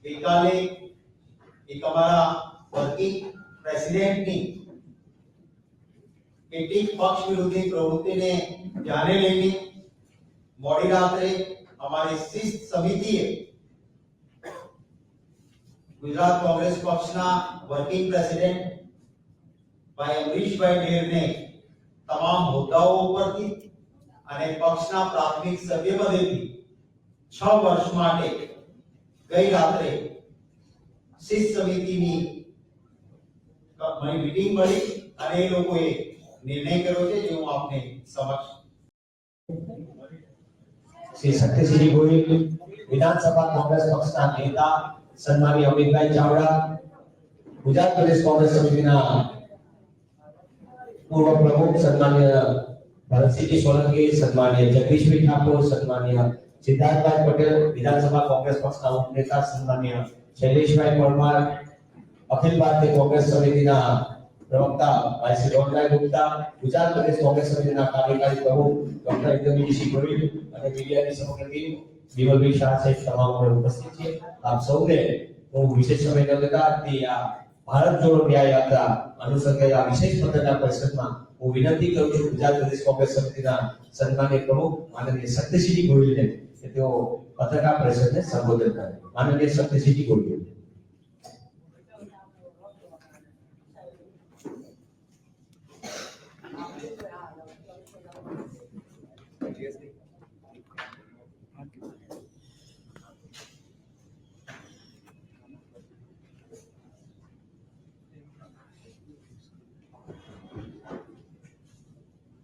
ગઈકાલે એક અમારા વર્કિંગ પ્રેસિડેન્ટની કેટલીક પક્ષ વિરોધી પ્રવૃત્તિને ધ્યાને લઈને મોડી રાત્રે અમારી શિસ્ત સમિતિએ ગુજરાત કોંગ્રેસ પક્ષના વર્કિંગ પ્રેસિડેન્ટ ભાઈ અમરીશભાઈ ઢેરને તમામ હોદ્દાઓ ઉપરથી અને પક્ષના પ્રાથમિક સભ્યપદેથી 6 વર્ષ માટે ગઈ રાત્રે શિસ્ત સમિતિની મીટિંગ મળી અને એ લોકોએ નિર્ણય કર્યો છે જે હું આપને સમક્ષ શ્રી સત્યસિંહ ગોહિલ વિધાનસભા કોંગ્રેસ પક્ષના નેતા સન્માનીય અમિતભાઈ ચાવડા ગુજરાત પ્રદેશ કોંગ્રેસ સમિતિના પૂર્વ પ્રમુખ સન્માનીય ભરતસિંહ સોલંકી સન્માનીય જગદીશભાઈ ઠાકોર સન્માનીય સિદ્ધાર્થભાઈ પટેલ વિધાનસભા કોંગ્રેસ પક્ષના ઉપનેતા સન્માનીય શૈલેષભાઈ પરમાર અખિલ ભારતીય કોંગ્રેસ સમિતિના પ્રવક્તા ભાઈ શ્રી રોનલાલ ગુપ્તા ગુજરાત પ્રદેશ કોંગ્રેસ સમિતિના કાર્યકારી પ્રમુખ ડોક્ટર ઇન્દ્રજીતસિંહ ગોહિલ અને મીડિયાની સમગ્ર ટીમ વિમલભાઈ શાહ સહિત તમામ ઉપસ્થિત છે. આપ સૌને હું વિશેષ સમય ન લેતા આ ભારત જોડો ન્યાય યાત્રા અનુસંધાને આ વિશેષ પત્રકાર પરિષદમાં હું વિનંતી કરું છું ગુજરાત પ્રદેશ કોંગ્રેસ સમિતિના સન્માનીય પ્રમુખ માનનીય સત્યસિંહ ગોહિલને કે તેઓ પત્રકાર પરિષદને સંબોધન કરે. માનનીય સત્યસિંહ ગોહિલ.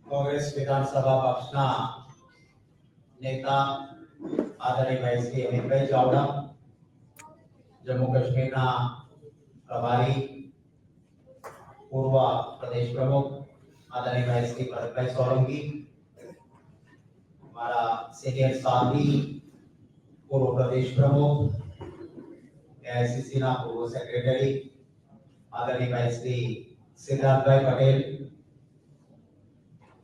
कांग्रेस विधानसभा पक्षना नेता आदरणीय भाई श्री अमितभाई चावड़ा, जम्मू कश्मीर प्रभारी पूर्व प्रदेश प्रमुख आदरणीय भाई श्री भरतभाई सोलंकी, हमारा सीनियर साथी पूर्व प्रदेश प्रमुख एआईसीसी पूर्व सेक्रेटरी आदरणीय भाई श्री सिद्धार्थभाई पटेल,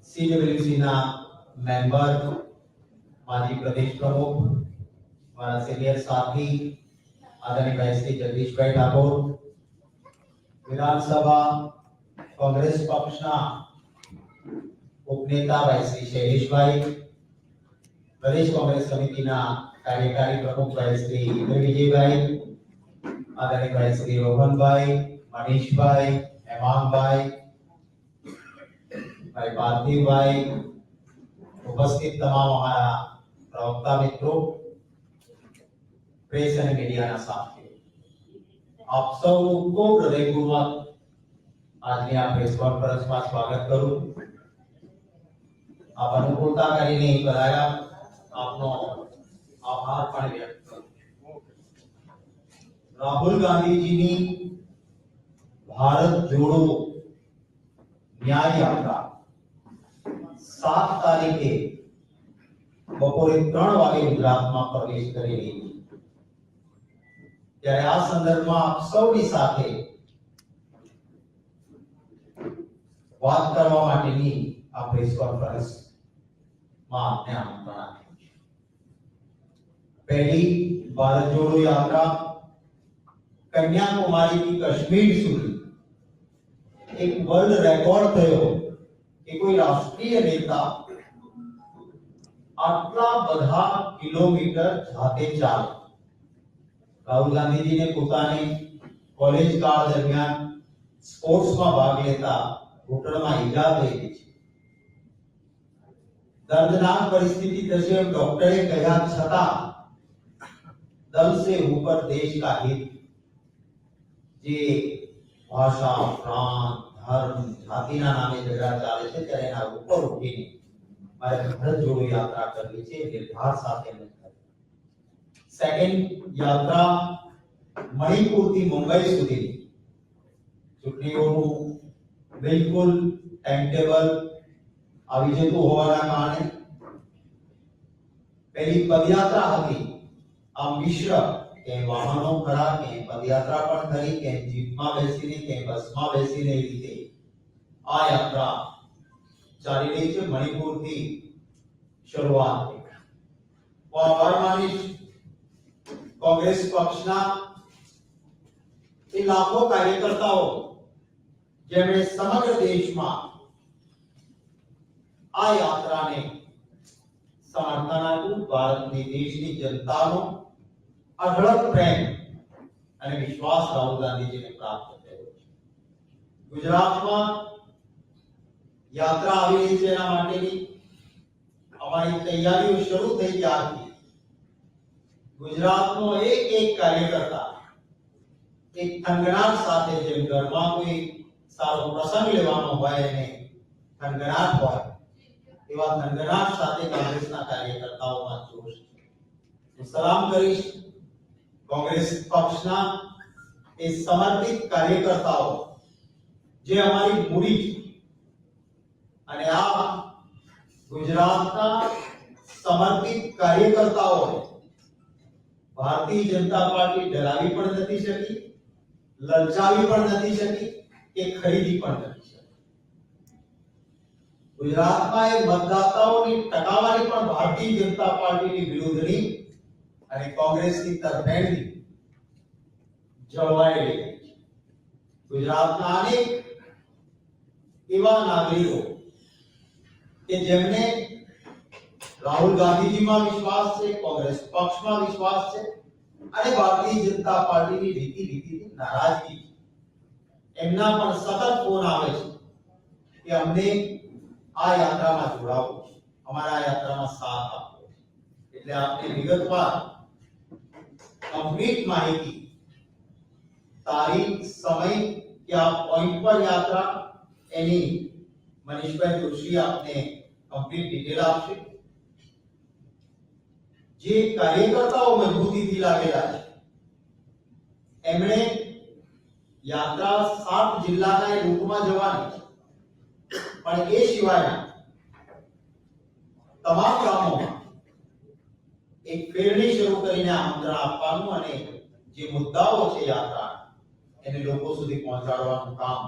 सीडब्ल्यूसी ना मेंबर माजी प्रदेश प्रमुख हमारा सीनियर साथी आदरणीय भाई श्री जगदीश भाई ठाकुर, विधानसभा कांग्रेस पक्षना उपनेता भाई श्री शैलेष भाई, प्रदेश कांग्रेस समिति ना कार्यकारी प्रमुख भाई श्री विजय भाई, आदरणीय भाई श्री रोहन भाई, मनीष भाई, हेमांग भाई, भाई पार्थिव भाई, उपस्थित तमाम हमारा प्रवक्ता मित्रों, प्रेस और मीडिया ना साथी, आप सबको हृदयपूर्वक आज ની આ પ્રેસ કોન્ફરન્સમાં સ્વાગત કરું. આપ અનુકૂળતા કરીને પધાર્યા, આપનો આભાર પણ વ્યક્ત કરું. રાહુલ ગાંધીજીની ભારત જોડો ન્યાય યાત્રા 7 તારીખે બપોરે 3 વાગે ગુજરાતમાં પ્રવેશ કરી રહી છે. ત્યારે આ સંદર્ભમાં આપ સૌની સાથે વાત કરવા માટેની આ પ્રેસ કોન્ફરન્સમાં આપને આમંત્રણ આપ્યું છે. પહેલી ભારત જોડો યાત્રા કન્યાકુમારી થી કાશ્મીર સુધી એક વર્લ્ડ રેકોર્ડ થયો कि कोई राष्ट्रीय नेता आटला बधा किलोमीटर जाते चाल. राहुल गांधी जी ने પોતાની કોલેજ કાળ દરમિયાન સ્પોર્ટ્સમાં ભાગ લેતા ઘૂંટણમાં ઈજા થઈ ગઈ છે. દર્દનાક પરિસ્થિતિ થશે એમ ડોક્ટરે કહ્યા છતાં दल से ऊपर देश का हित, જે ભાષા, પ્રાંત, धर्म, जाति ना नामे झगड़ा चाले छे त्यारे ना ऊपर उठीने मारे भारत जोड़ो यात्रा करवी छे निर्धार साथे में करी. सेकंड यात्रा मणिपुर थी मुंबई सुधी चूंटणीओनुं बिल्कुल टाइम टेबल आवी जतुं होवाना कारणे पहली पदयात्रा हती. आ मिश्र के वाहनों खड़ा के पदयात्रा पण करी के जीपમાં બેસીને કે બસમાં બેસીને એ રીતે આ યાત્રા ચાલી રહી છે. મણિપુરથી શરૂઆત થઈ. હું આભાર માનીશ કોંગ્રેસ પક્ષના એ લાખો કાર્યકર્તાઓ જેમણે સમગ્ર દેશમાં આ યાત્રાને સમર્થન આપ્યું, ભારતની દેશની જનતાનો અઢળક પ્રેમ અને વિશ્વાસ રાહુલ ગાંધીજીને પ્રાપ્ત થયો છે. ગુજરાતમાં યાત્રા આવી રહી છે, એના માટેની અમારી તૈયારીઓ શરૂ થઈ ત્યારથી ગુજરાતનો એક કાર્યકર્તા એક થનગનાટ સાથે, જેમ ઘરમાં કોઈ સારો પ્રસંગ લેવાનો હોય અને થનગનાટ હોય, એવા થનગનાટ સાથે કોંગ્રેસના કાર્યકર્તાઓમાં જોશ છે. હું સલામ કરીશ કોંગ્રેસ પક્ષના એ સમર્પિત કાર્યકર્તાઓ જે અમારી મૂડી છે, અને આ ગુજરાતના સમર્પિત કાર્યકર્તાઓ ભારતીય જનતા પાર્ટી ડરાવી પણ નથી શકી, લલચાવી પણ નથી શકી કે ખરીદી પણ નથી શકી. ગુજરાતમાં એ મતદાતાઓની ટકાવારી પણ ભારતીય જનતા પાર્ટીની વિરુદ્ધની અને કોંગ્રેસની તરફેણની જળવાઈ રહી છે. ગુજરાતના અનેક એવા નાગરિકો કે જેમને રાહુલ ગાંધીજીમાં વિશ્વાસ છે, કોંગ્રેસ પક્ષમાં વિશ્વાસ છે અને ભારતીય જનતા પાર્ટીની રીતિથી નારાજગી છે, એમના પણ સતત ફોન આવે છે કે અમને આ યાત્રામાં જોડાવવું છે, અમારા આ યાત્રામાં સાથ આપવો છે. એટલે આપને વિગતવાર કમ્પ્લીટ માહિતી, તારીખ, સમય, ક્યાં પોઈન્ટ પર યાત્રા, એની મનીષભાઈ જોશી આપને કમ્પ્લીટ ડિટેલ આપશે. જે કાર્યકર્તાઓ મજબૂતીથી લાગેલા છે, એમણે યાત્રા 7 જિલ્લાના રૂટમાં જવાની છે, પણ એ સિવાયના તમામ ગામોમાં એક ફેરણી શરૂ કરીને આમંત્રણ આપવાનું અને જે મુદ્દાઓ છે યાત્રા એને લોકો સુધી પહોંચાડવાનું કામ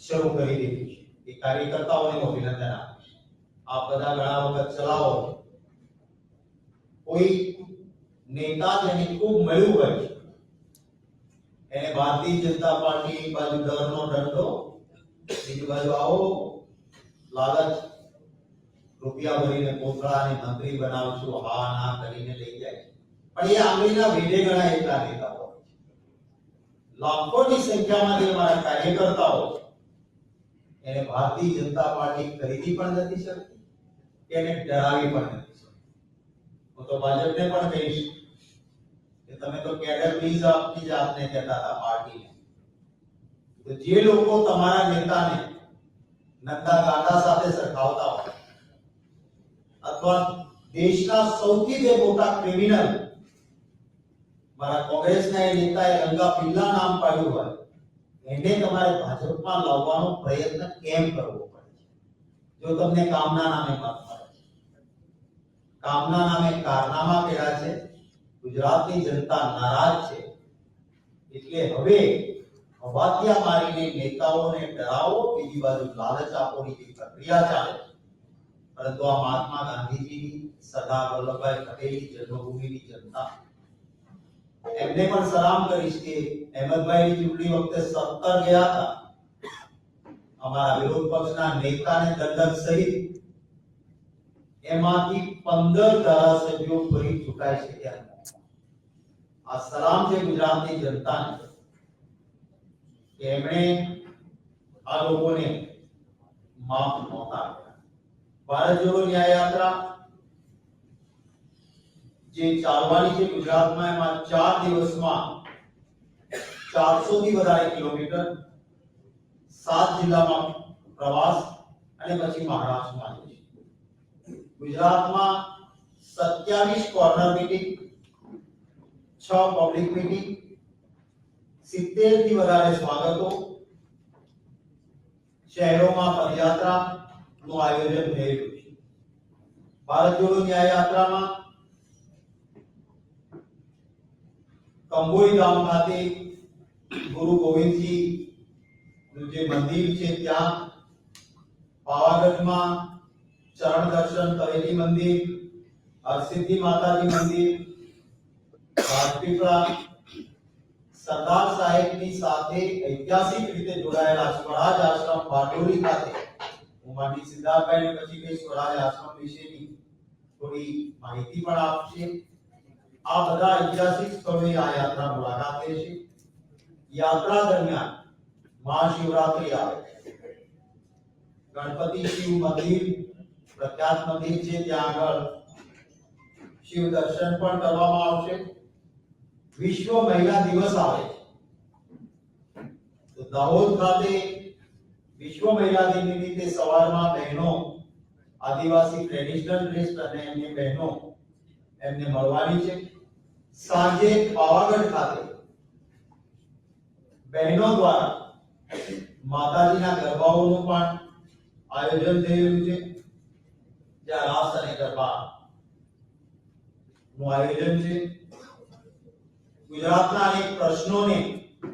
શરૂ કરી દીધું છે. એ કાર્યકર્તાઓને અભિનંદન આપીશ. આ બધા ઘણા વખત ચલાવો છે. કોઈ નેતા જેને ખૂબ મળ્યું હોય છે, એને ભારતીય જનતા પાર્ટી એક બાજુ ડરનો ડંડો, બીજી બાજુ આવો લાલચ, રૂપિયા ભરીને કોથળાને મંત્રી બનાવશું, હા ના કરીને લઈ જાય. પણ એ આંગળીના વેઢે ગણા એટલા નેતાઓ છે. લાખોની સંખ્યામાં જે અમારા કાર્યકર્તાઓ છે, એને ભારતીય જનતા પાર્ટી ખરીદી પણ નથી શકતી, એને ડરાવી પણ નથી શકતી. હું તો ભાજપને પણ કહીશ કે તમે તો કેડર પ્લીઝ આપની જાતને કહેતા હતા પાર્ટીને, તો જે લોકો તમારા નેતાને નંદા ગાંડા સાથે સરખાવતા હોય અથવા દેશના સૌથી જે મોટા ક્રિમિનલ મારા કોંગ્રેસના એ નેતાએ રંગા પિલ્લા નામ પાડ્યું હોય, એને તમારે ભાજપમાં લાવવાનો પ્રયત્ન કેમ કરવો પડે છે? જો તમને કામના નામે મત મળે છે, કામના નામે કારનામા કર્યા છે, ગુજરાતની જનતા નારાજ છે, એટલે હવે હવાતિયા મારીને નેતાઓને ડરાવો, બીજી બાજુ લાલચ આપોની જે પ્રક્રિયા ચાલે છે, પરંતુ આ મહાત્મા ગાંધીજીની, સરદાર વલ્લભભાઈ પટેલની જન્મભૂમિની જનતા, એમને પણ સલામ કરીશ કે અહેમદભાઈની ચૂંટણી વખતે 17 ગયા હતા, અમારા વિરોધ પક્ષના નેતાને દંડક સહિત એમાંથી 15 ધારાસભ્યો ફરી ચૂંટાઈ શક્યા. આ સલામ છે ગુજરાતની જનતાને કે એમણે આ લોકોને માફ નહોતા આપ્યા. ભારત જોડો ન્યાય યાત્રા જે ચાલવાની છે ગુજરાતમાં, એમાં 4 દિવસમાં 400 થી વધારે કિલોમીટર, 7 જિલ્લામાં પ્રવાસ અને પછી મહારાષ્ટ્રમાં જશે. ગુજરાતમાં 27 કોર્નર મીટિંગ, 6 પબ્લિક મીટિંગ, 70 થી વધારે સ્વાગતો, શહેરોમાં પદયાત્રા નું આયોજન થયેલું છે. ભારત જોડો ન્યાય યાત્રામાં કંબોઈ ગામ ખાતે ગુરુ ગોવિંદજી નું જે મંદિર છે ત્યાં, પાવાગઢમાં ચરણ દર્શન કરેલી મંદિર, હરસિદ્ધિ માતાજી મંદિર, રાજપીપળા સરદાર સાહેબની સાથે ઐતિહાસિક રીતે જોડાયેલા સ્વરાજ આશ્રમ બારડોલી ખાતે હું માનની સિદ્ધાર્થભાઈને પછી કઈ સ્વરાજ આશ્રમ વિશેની થોડી માહિતી પણ આપશે. આ બધા ઐતિહાસિક સ્થળોએ આ યાત્રા મુલાકાત લેશે. યાત્રા દરમિયાન મહાશિવરાત્રી આવે, ગણપતિ શિવ મંદિર પ્રખ્યાત મંદિર છે, ત્યાં આગળ શિવ દર્શન પણ કરવામાં આવશે. વિશ્વ મહિલા દિવસ આવે તો દાહોદ ખાતે વિશ્વ મહિલા દિન નિમિત્તે સવારમાં બહેનો આદિવાસી ટ્રેડિશનલ ડ્રેસ અને એમની બહેનો એમને મળવાની છે. સાંજે પાવાગઢ ખાતે બહેનો દ્વારા માતાજીના ગરબાઓનું પણ આયોજન થઈ રહ્યું છે, જ્યાં રાસ અને ગરબા નું આયોજન છે. ગુજરાતના અનેક પ્રશ્નોને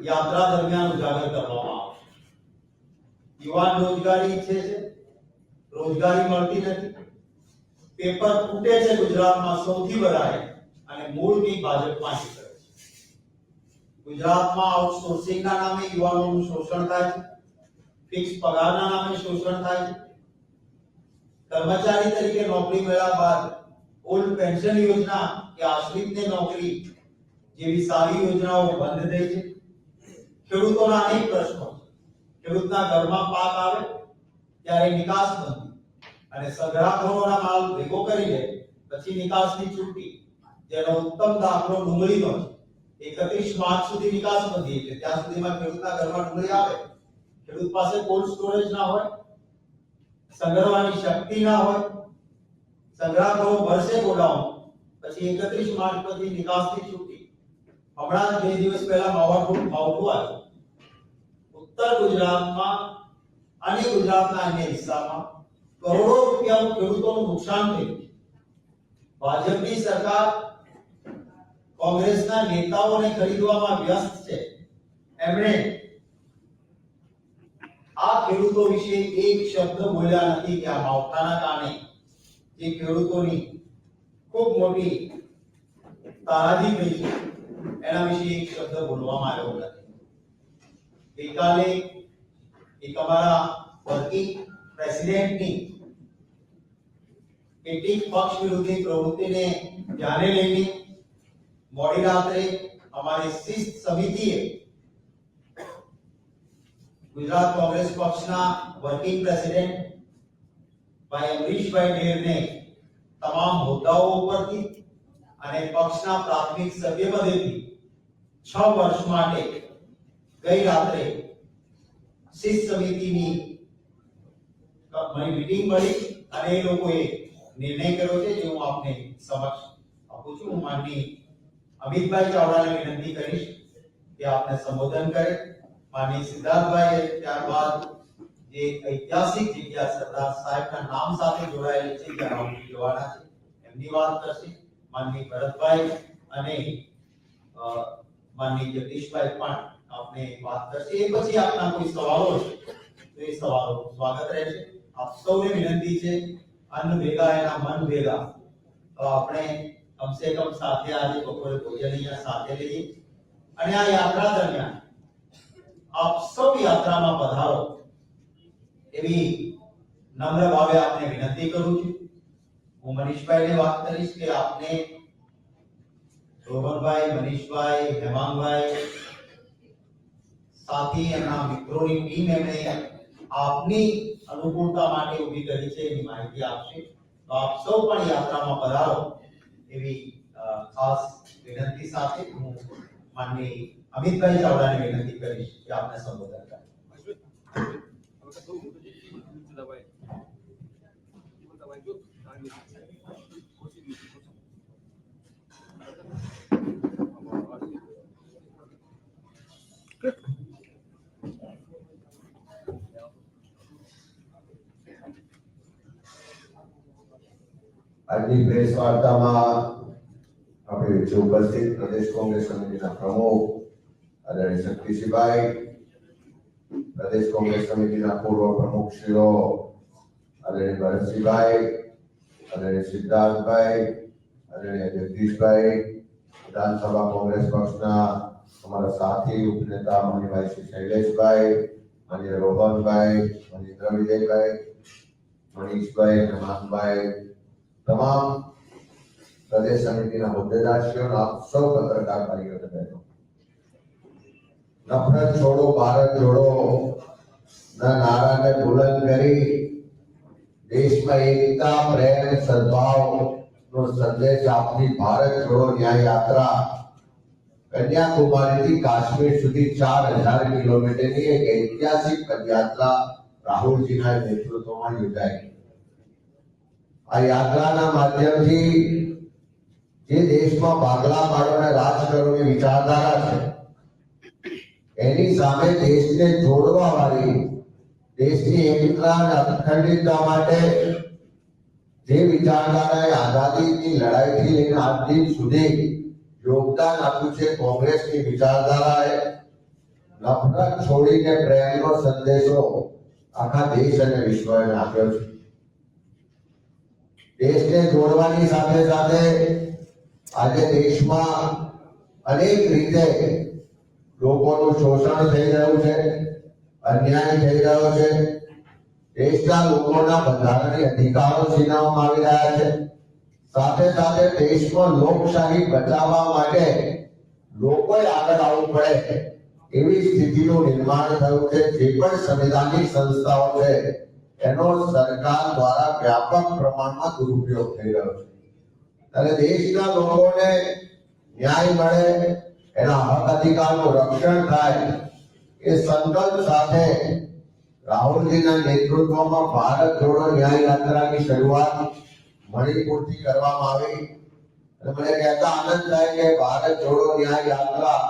યાત્રા દરમિયાન ઉજાગર કરવામાં આવશે. યુવાન રોજગારી ઈચ્છે છે, રોજગારી મળતી નથી, પેપર ફૂટે છે ગુજરાતમાં સૌથી વધારે અને મૂળની ભાજપમાં નીકળે છે. ગુજરાતમાં આઉટસોર્સિંગના નામે યુવાનોનું શોષણ થાય છે, ફિક્સ પગારના નામે શોષણ થાય છે. કર્મચારી તરીકે નોકરી મળ્યા બાદ ઓલ્ડ પેન્શન યોજના કે આશ્રિતને નોકરી જેવી સારી યોજનાઓ બંધ થઈ છે. ખેડૂતોના અનેક પ્રશ્નો છે. ખેડૂતના ઘરમાં પાક આવે ત્યારે નિકાસ બંધી અને સંગ્રહખોરોના માલ ભેગો કરી લે પછી નિકાસની છૂટી, જેનો ઉત્તમ દાખલો ડુંગળીનો છે. 31 માર્ચ સુધી નિકાસ બંધી એટલે ત્યાં સુધીમાં ખેડૂતના ઘરમાં ડુંગળી આવે, ખેડૂત પાસે કોલ્ડ સ્ટોરેજ ના હોય, સંગ્રહવાની શક્તિ ના હોય, સંગ્રહખોરો ભરશે ગોડાઉન, પછી 31 માર્ચ પછી નિકાસની છૂટી. હમણાં 2 દિવસ પહેલા માવઠું આવ્યું. ઉત્તર ગુજરાતમાં અને ગુજરાતના અન્ય હિસ્સામાં કરોડો રૂપિયાનું ખેડૂતોનું નુકસાન થયું. ભાજપની સરકાર કોંગ્રેસના નેતાઓને ખરીદવામાં વ્યસ્ત છે. એમણે આ ખેડૂતો વિશે એક શબ્દ બોલ્યા નથી કે આ માવઠાના કારણે જે ખેડૂતોની ખૂબ મોટી તારાજી થઈ છે એના વિશે એક શબ્દ બોલવામાં આવ્યો નથી. ગઈકાલે એક અમારા વર્કિંગ પ્રેસિડેન્ટની કેટલીક પક્ષ વિરોધી પ્રવૃત્તિને ધ્યાને લઈને મોડી રાત્રે અમારી શિસ્ત સમિતિએ ગુજરાત કોંગ્રેસ પક્ષના વર્કિંગ પ્રેસિડેન્ટ ભાઈ અમરીશભાઈ ઢેરને તમામ હોદ્દાઓ ઉપરથી અને પક્ષના પ્રાથમિક સભ્ય પદેથી 6 વર્ષ માટે ગઈ રાત્રે શિસ્ત સમિતિની મીટિંગ મળી અને એ લોકોએ નિર્ણય કર્યો છે, જે હું આપને સમક્ષ આપું છું. હું માનની અમિતભાઈ ચાવડાને વિનંતી કરીશ કે આપને સંબોધન કરે. માનની સિદ્ધાર્થભાઈ ત્યારબાદ જે ઐતિહાસિક જગ્યા સરદાર સાહેબના નામ સાથે જોડાયેલી છે ત્યાં જવાના છે એમની વાત કરશે. માનની ભરતભાઈ અને માનની જગદીશભાઈ પણ આપને વાત કરશે. એ પછી આપના કોઈ સવાલો છે તો એ સવાલો સ્વાગત રહેશે. આપ સૌને વિનંતી છે, અન્ન ભેગા એના મન ભેગા, તો આપણે કમસે કમ સાથે આજે બપોરે ભોજન અહીંયા સાથે લઈએ અને આ યાત્રા દરમિયાન આપ સૌ યાત્રામાં પધારો એવી નમ્ર ભાવે આપને વિનંતી કરું છું. હું મનીષભાઈને વાત કરીશ કે આપને રોહનભાઈ, મનીષભાઈ, હેમાંગભાઈ સાથી એમના મિત્રોની ટીમ એમણે આપની અનુકૂળતા માટે ઊભી કરી છે એની માહિતી આપશે. તો આપ સૌ પણ યાત્રામાં પધારો એવી ખાસ વિનંતી સાથે હું માનની અમિતભાઈ ચાવડાને વિનંતી કરીશ કે આપને સંબોધન કરે. આજની પ્રેસ વાર્તામાં આપણે વચ્ચે ઉપસ્થિત પ્રદેશ કોંગ્રેસ સમિતિના પ્રમુખ આદરણીય શક્તિસિંહભાઈ, પ્રદેશ કોંગ્રેસ સમિતિના પૂર્વ પ્રમુખશ્રીઓ આદરણીય ભરતસિંહભાઈ, આદરણીય સિદ્ધાર્થભાઈ, આદરણીય જગદીશભાઈ, વિધાનસભા કોંગ્રેસ પક્ષના અમારા સાથી ઉપનેતા માનીભાઈ શ્રી શૈલેષભાઈ, માન્ય રોહનભાઈ, માન્ય વિજયભાઈ, મનીષભાઈ અને માનભાઈ, તમામ પ્રદેશ સમિતિના હોદ્દેદારશ્રીઓ, આપ સૌ પત્રકાર ભાઈઓ અને બહેનો, નફરત છોડો ભારત જોડો ના નારાને બુલંદ કરી દેશમાં એકતા, પ્રેમ, સદભાવ નો સંદેશ આપતી ભારત જોડો ન્યાય યાત્રા કન્યાકુમારીથી કાશ્મીર સુધી 4000 કિલોમીટરની એક ઐતિહાસિક પદયાત્રા રાહુલજીના નેતૃત્વમાં યોજાઈ. આ યાત્રાના માધ્યમથી જે દેશમાં ભાગલા પાડોને રાજ કરવાની વિચારધારા છે એની સામે દેશને જોડવા વાળી, દેશની એકતા અને અખંડિતતા માટે જે વિચારધારાએ આઝાદીની લડાઈથી લઈને આજ દિન સુધી યોગદાન આપ્યું છે, કોંગ્રેસની વિચારધારાએ નફરત છોડીને પ્રેમનો સંદેશો આખા દેશ અને વિશ્વને આપ્યો છે. દેશને જોડવાની સાથે સાથે આજે દેશમાં અનેક રીતે લોકોનું શોષણ થઈ રહ્યું છે, અન્યાય થઈ રહ્યો છે, દેશના લોકોના બંધારણીય અધિકારો છીનવવામાં આવી રહ્યા છે. સાથે સાથે દેશમાં લોકશાહી બચાવવા માટે લોકોએ આગળ આવવું પડે એવી સ્થિતિનું નિર્માણ થયું છે. જે પણ સંવિધાનિક સંસ્થાઓ છે એનો સરકાર દ્વારા વ્યાપક પ્રમાણમાં દુરુપયોગ થઈ રહ્યો છે. અને દેશના લોકોને ન્યાય મળે, એના હક અધિકારનું રક્ષણ થાય એ સંકલ્પ સાથે રાહુલજીના નેતૃત્વમાં ભારત જોડો ન્યાય યાત્રાની શરૂઆત મણિપુરથી કરવામાં આવી. અને મને કહેતા આનંદ થાય કે ભારત જોડો ન્યાય યાત્રા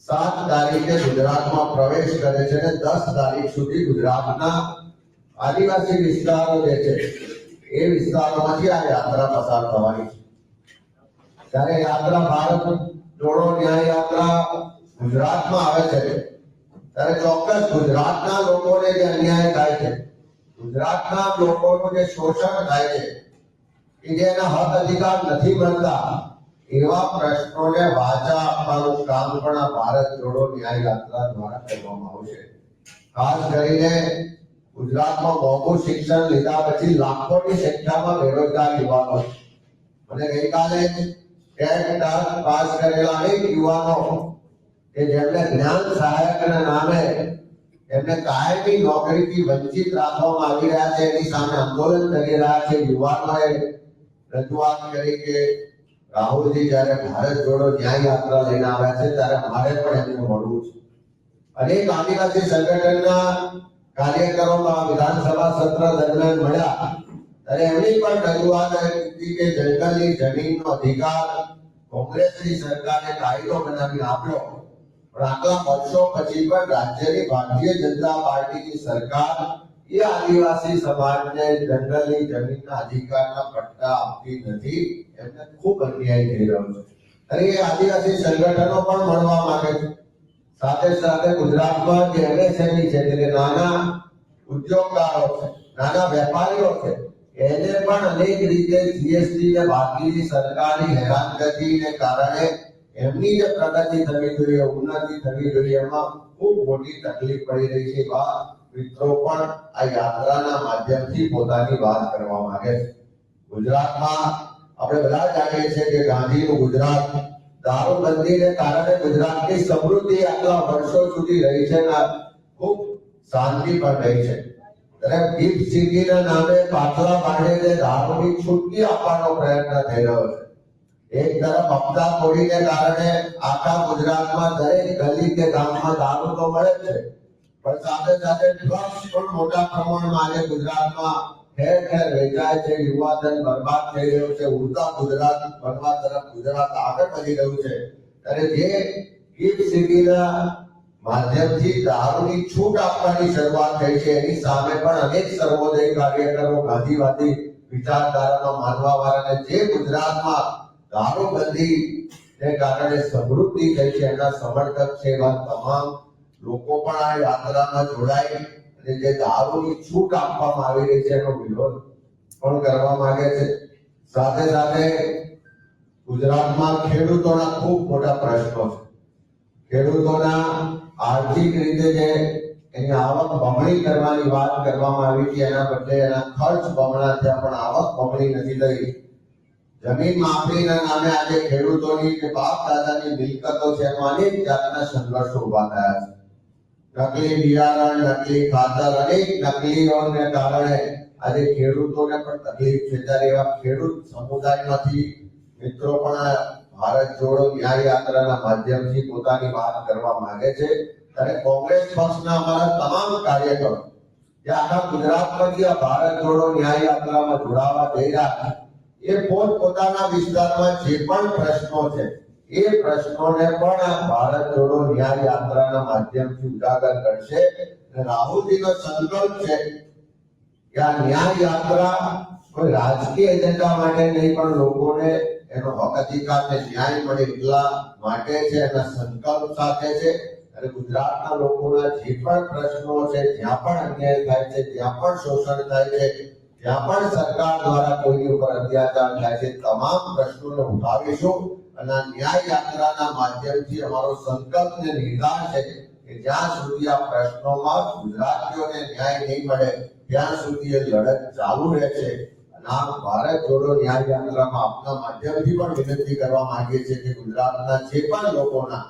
7 તારીખે ગુજરાતમાં પ્રવેશ કરે છે અને 10 તારીખ સુધી ગુજરાતના આદિવાસી વિસ્તારો જે છે એ વિસ્તારોમાંથી આ યાત્રા પસાર થવાની છે. ત્યારે યાત્રા ભારત જોડો ન્યાય યાત્રા ગુજરાતમાં આવે છે ત્યારે ચોક્કસ ગુજરાતના લોકોને જે અન્યાય થાય છે, ગુજરાતના લોકોનું જે શોષણ થાય છે, કે જેના હક અધિકાર નથી મળતા, એવા પ્રશ્નોને વાચા આપવાનું કામ પણ આ ભારત જોડો ન્યાય યાત્રા દ્વારા કરવામાં આવશે. ખાસ કરીને ગુજરાતમાં મોંઘું શિક્ષણ લીધા પછી લાખોની સંખ્યામાં બેરોજગાર યુવાનો છે. મને ગઈકાલે ટેટ પાસ કરેલા અનેક યુવાનો કે જેમને જ્ઞાન સહાયકના નામે એમને કાયમી નોકરીથી વંચિત રાખવામાં આવી રહ્યા છે, એની સામે આંદોલન કરી રહ્યા છે. યુવાનોએ રજૂઆત કરી કે રાહુલજી જ્યારે ભારત જોડો ન્યાય યાત્રા લઈને આવ્યા છે ત્યારે અમારે પણ એમને મળવું છે. અનેક આદિવાસી સંગઠનના કાર્યકરોમાં વિધાનસભા સત્ર દરમિયાન મળ્યા ત્યારે એમની પણ રજૂઆત હતી કે જંગલની જમીનનો અધિકાર કોંગ્રેસની સરકારે કાયદો બનાવી આપ્યો, પણ આટલા વર્ષો પછી પણ રાજ્યની ભારતીય જનતા પાર્ટીની સરકાર એ આદિવાસી સમાજને જંગલની જમીનના અધિકારના પટ્ટા આપતી નથી. એમને ખૂબ અન્યાય થઈ રહ્યો છે. અને એ આદિવાસી સંગઠનો પણ મળવા માંગે છે. સાથે સાથે ગુજરાતમાં જે એમએસએમઈ છે, એટલે નાના ઉદ્યોગકારો છે, નાના વેપારીઓ છે, એને પણ અનેક રીતે જીએસટી ને બાકીની સરકારી હેરાનગતિને કારણે એમની જે પ્રગતિ થવી જોઈએ, ઉન્નતિ થવી જોઈએ, એમાં ખૂબ મોટી તકલીફ પડી રહી છે. મિત્રો પણ આ યાત્રાના માધ્યમથી પોતાની વાત કરવા માંગે છે. ગુજરાતમાં આપણે બધા જાણીએ છીએ કે ગાંધીનું ગુજરાત, દારૂબંધીને કારણે ગુજરાતની સમૃદ્ધિ આટલા વર્ષો સુધી રહી છે અને ખૂબ શાંતિ પણ રહી છે. ત્યારે ગિફ્ટ સિટીના નામે પાછલા બાળીને દારૂની છૂટકી આપવાનો પ્રયત્ન થઈ રહ્યો છે. એક તરફ હપ્તા ખોરીને કારણે આખા ગુજરાતમાં દરેક ગલી કે ગામમાં દારૂ તો મળે છે, પણ સાથે સાથે ડ્રગ્સ પણ મોટા પ્રમાણમાં આજે ગુજરાતમાં ઠેર ઠેર વેચાય છે. યુવાધન બરબાદ થઈ રહ્યું છે. ઉડતા ગુજરાત બનવા તરફ ગુજરાત આગળ વધી રહ્યું છે. ત્યારે જે ગિફ્ટ સિટીના માધ્યમથી દારૂની છૂટ આપવાની શરૂઆત થઈ છે, એની સામે પણ અનેક સર્વોદય કાર્યકરો, ગાંધીવાદી વિચારધારામાં માનવા વાળાને જે ગુજરાતમાં દારૂબંધી ને કારણે સમૃદ્ધિ થઈ છે એના સમર્થક છે, એવા તમામ લોકો પણ આ યાત્રામાં જોડાય અને જે દારૂની છૂટ આપવામાં આવી રહી છે એનો વિરોધ પણ કરવા માંગે છે. સાથે સાથે ગુજરાતમાં ખેડૂતોના ખૂબ મોટા પ્રશ્નો છે. ખેડૂતોના આર્થિક રીતે જે એની આવક બમણી કરવાની વાત કરવામાં આવી હતી, એના બદલે એના ખર્ચ બમણા થયા, પણ આવક બમણી નથી થઈ. જમીન માફીના નામે આજે ખેડૂતોની જે બાપ દાદાની મિલકતો છે એમાં અનેક જાતના સંઘર્ષો ઉભા થયા છે. નકલી બિયારણ, નકલી ખાતર, અનેક નકલીઓને કારણે આજે ખેડૂતોને પણ તકલીફ છે. ત્યારે એવા ખેડૂત સમુદાયમાંથી મિત્રો પણ ભારત જોડો ન્યાય યાત્રાના માધ્યમથી પોતાની વાત કરવા માંગે છે. ત્યારે કોંગ્રેસ પક્ષના અમારા તમામ કાર્યકરો જે આખા ગુજરાતમાંથી આ ભારત જોડો ન્યાય યાત્રામાં જોડાવા જઈ રહ્યા છે, એ પોતપોતાના વિસ્તારમાં જે પણ પ્રશ્નો છે એ પ્રશ્નોને પણ ભારત જોડો ન્યાય યાત્રાના માધ્યમથી ઉજાગર કરશે. રાહુલજીનો સંકલ્પ છે કે આ ન્યાય યાત્રા કોઈ રાજકીય એજન્ડા માટે નહીં, પણ લોકોને એનો હક અધિકાર ને ન્યાય મળે એટલા માટે છે. એના સંકલ્પ સાથે છે. અને ગુજરાતના લોકોના જે પણ પ્રશ્નો છે, જ્યાં પણ અન્યાય થાય છે, જ્યાં પણ શોષણ થાય છે, જ્યાં પણ સરકાર દ્વારા કોઈની ઉપર અત્યાચાર થાય છે, તમામ પ્રશ્નોને ઉઠાવીશું. અને આ ન્યાય યાત્રાના માધ્યમથી અમારો સંકલ્પ ને નિર્ધાર છે કે જ્યાં સુધી આ પ્રશ્નોમાં ગુજરાતીઓને ન્યાય નહીં મળે ત્યાં સુધી એ લડત ચાલુ રહેશે. અને આ ભારત જોડો ન્યાય યાત્રામાં આપના માધ્યમથી પણ વિનંતી કરવા માંગીએ છીએ કે ગુજરાતના જે પણ લોકોના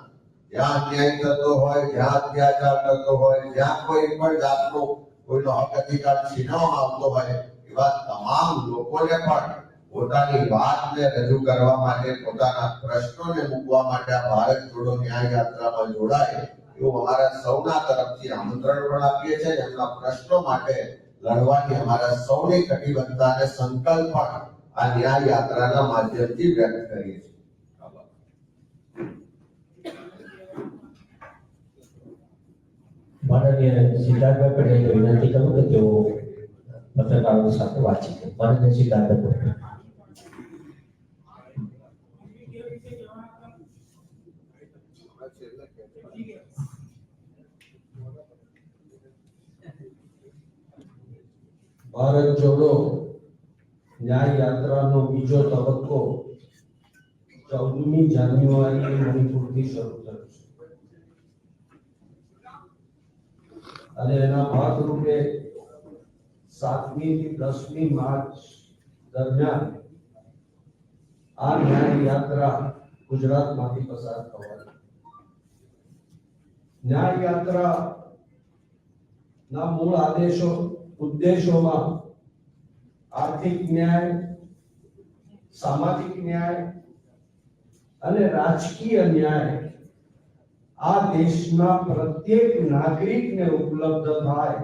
જ્યાં અન્યાય થતો હોય, જ્યાં અત્યાચાર થતો હોય, જ્યાં કોઈ પણ જાતનો કોઈનો હક અધિકાર છીનવામાં આવતો હોય, એવા તમામ લોકોને પણ પોતાની વાતને રજૂ કરવા માટે, પોતાના પ્રશ્નોને મૂકવા માટે આ ભારત જોડો ન્યાય યાત્રામાં જોડાય એવું અમારા સૌના તરફથી આમંત્રણ પણ આપીએ છીએ. એમના પ્રશ્નો માટે લડવાની અમારા સૌની કટિબદ્ધતા અને સંકલ્પ પણ આ ન્યાય યાત્રાના માધ્યમથી વ્યક્ત કરીએ છીએ. માનનીય સિદ્ધાર્થભાઈ પટેલને વિનંતી કરું કે તેઓ પત્રકારો સાથે વાતચીત કરે. માનનીય સિદ્ધાર્થભાઈ પટેલ. ભારત જોડો ન્યાય યાત્રાનો બીજો તબક્કો 14મી જાન્યુઆરીએ મણિપુરથી શરૂ થયો છે અને એના ભાગરૂપે 7મી થી 10મી માર્ચ દરમિયાન આ ન્યાય યાત્રા ગુજરાતમાંથી પસાર થવાની. ન્યાય યાત્રા ના મૂળ ઉદ્દેશોમાં આર્થિક ન્યાય, સામાજિક ન્યાય અને રાજકીય ન્યાય આ દેશના પ્રત્યેક નાગરિકને ઉપલબ્ધ થાય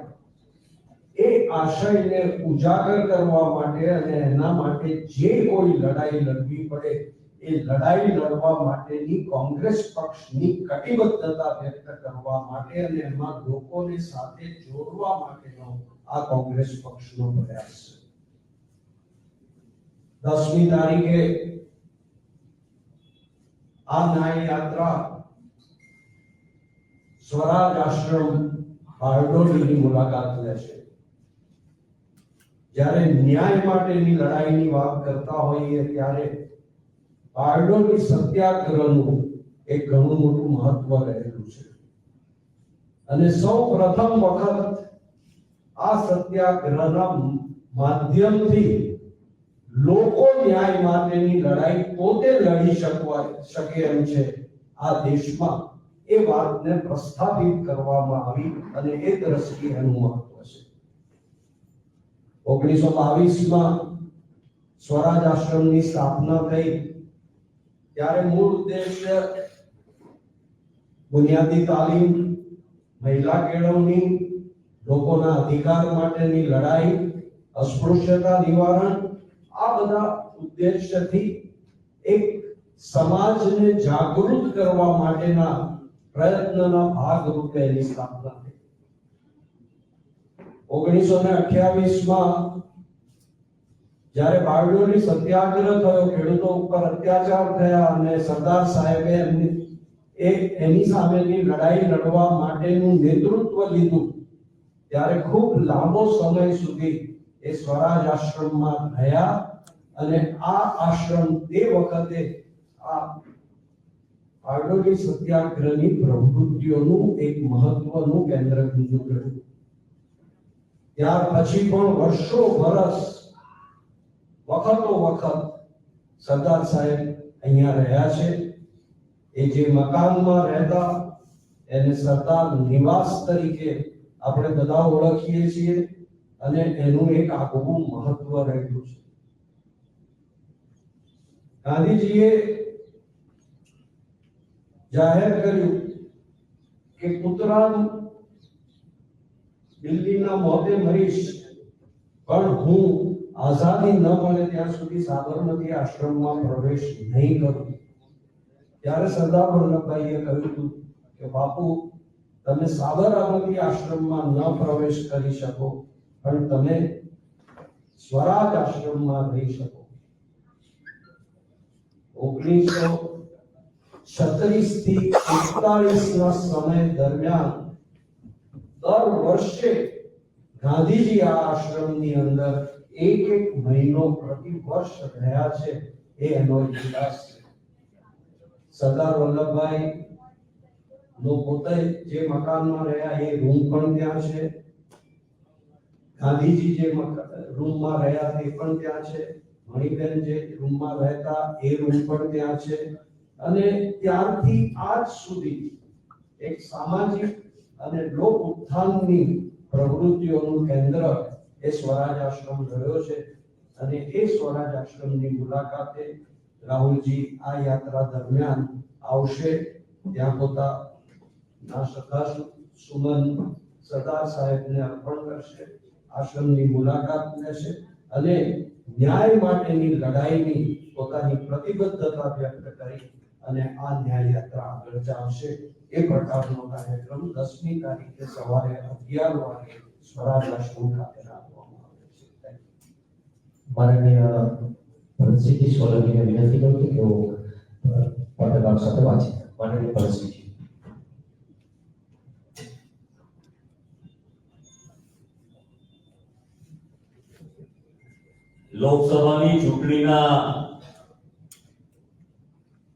એ આશયને ઉજાગર કરવા માટે અને એના માટે જે કોઈ લડાઈ લડવી પડે એ લડાઈ લડવા માટેની કોંગ્રેસ પક્ષની કટિબદ્ધતા વ્યક્ત કરવા માટે અને એમાં લોકોને સાથે જોડવા માટેનો આ કોંગ્રેસ પક્ષનો પ્રયાસ છે. 10મી તારીખે આ ન્યાય યાત્રા સ્વરાજ આશ્રમ બારડોલીની મુલાકાત લેશે. જ્યારે ન્યાય માટેની લડાઈની વાત કરતા હોઈએ ત્યારે બારડોલી સત્યાગ્રહનું એક ઘણું મોટું મહત્વ રહેલું છે અને સૌ પ્રથમ વખત આ સત્યાગ્રહના માધ્યમથી લોકો ન્યાય માટેની લડાઈ પોતે લડી શકે એમ છે આ દેશમાં એ વાતને પ્રસ્થાપિત કરવામાં આવી અને એ દ્રષ્ટિએ એનું મહત્વ છે. 1922માં સ્વરાજ આશ્રમની સ્થાપના થઈ ત્યારે મૂળ ઉદ્દેશ્ય બુનિયાદી તાલીમ, મહિલા કેળવણી, લોકોના અધિકાર માટેની લડાઈ, અસ્પૃશ્યતા નિવારણ આ બધા ઉદ્દેશ્યથી એક સમાજને જાગૃત કરવા માટેના પ્રયત્નના ભાગરૂપે એની સ્થાપના થઈ. 1928માં જ્યારે બારડોલી સત્યાગ્રહ થયો, ખેડૂતો ઉપર અત્યાચાર થયા અને સરદાર સાહેબે એની સામેની લડાઈ લડવા માટેનું નેતૃત્વ લીધું, ત્યારે ખૂબ લાંબો સમય સુધી એ સ્વરાજ આશ્રમમાં રહ્યા અને આ આશ્રમ તે વખતે આ આરડોલી સત્યાગ્રહની પ્રવૃત્તિઓનું એક મહત્વનું કેન્દ્ર બિંદુ રહ્યું. ત્યાર પછી પણ વર્ષો વર્ષ વખતો વખત સરદાર સાહેબ અહીંયા રહ્યા છે. એ જે મકાનમાં રહેતા એને સરદાર નિવાસ તરીકે આપણે બધા ઓળખીએ છીએ અને એનું એક આગવું મહત્વ રહેલું છે. ગાંધીજીએ જાહેર કર્યું કે કૂતરામ દિલ્હીના મોતે મરીશ પણ હું આઝાદી ન મળે ત્યાં સુધી સાબરમતી આશ્રમમાં પ્રવેશ નહીં કરું. ત્યારે સરદાર વલ્લભભાઈએ કહ્યું હતું કે બાપુ, તમે સાબરમતી આશ્રમમાં ન પ્રવેશ કરી શકો પણ તમે સ્વરાજ આશ્રમમાં રહી શકો. 1936 થી 41 ના સમય દરમિયાન દર વર્ષે ગાંધીજી આ આશ્રમની અંદર એક મહિનો પ્રતિ વર્ષ રહ્યા છે. એ એનો ઇતિહાસ છે. સરદાર વલ્લભભાઈ નો પોતે જે મકાનમાં રહ્યા એ રૂમ પણ ત્યાં છે. ગાંધીજી જે રૂમમાં રહ્યા તે પણ ત્યાં છે. મણિબેન જે રૂમમાં રહેતા એ રૂમ પણ ત્યાં છે. અને ત્યારથી આજ સુધી એક સામાજિક અને લોક ઉત્થાનની પ્રવૃત્તિઓનું કેન્દ્ર એ સ્વરાજ આશ્રમ રહ્યો છે. અને એ સ્વરાજ આશ્રમની મુલાકાતે રાહુલજી આ યાત્રા દરમિયાન આવશે. ત્યાં પોતાના શ્રદ્ધા સુમન સરદાર સાહેબને અર્પણ કરશે, આશ્રમની મુલાકાત લેશે અને ન્યાય માટેની લડાઈની પોતાની પ્રતિબદ્ધતા વ્યક્ત કરી અને આ ન્યાય યાત્રા આગળ ચાલશે. એ પ્રકારનો કાર્યક્રમ 10મી તારીખે સવારે 11 વાગે સ્વરાજ આશ્રમ ખાતે રાખવામાં આવે છે. માનનીય ભરતસિંહજી સોલંકીને વિનંતી કરું કે તેઓ પત્રકાર સાથે વાંચે. માનનીય ભરતસિંહજી. લોકસભાની ચૂંટણીના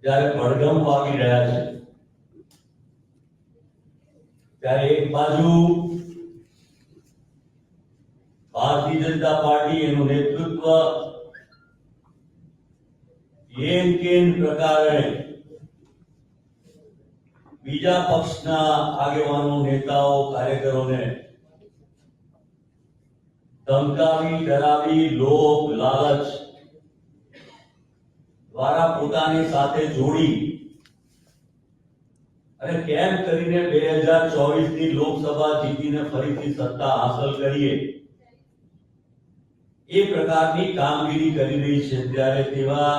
જ્યારે પડઘમ વાગી રહ્યા છે ત્યારે એક બાજુ ભારતીય જનતા પાર્ટી એનું નેતૃત્વ એમ કેમ પ્રકારે બીજા પક્ષના આગેવાનો, નેતાઓ, કાર્યકરોને ધમકાવી, ડરાવી, લોભ, લાલચ દ્વારા પોતાની સાથે જોડી અને કેમ કરીને 2024 ની લોકસભા જીતીને ફરીથી સત્તા હાંસલ કરીએ એ પ્રકારની કામગીરી કરી રહી છે. ત્યારે તેવા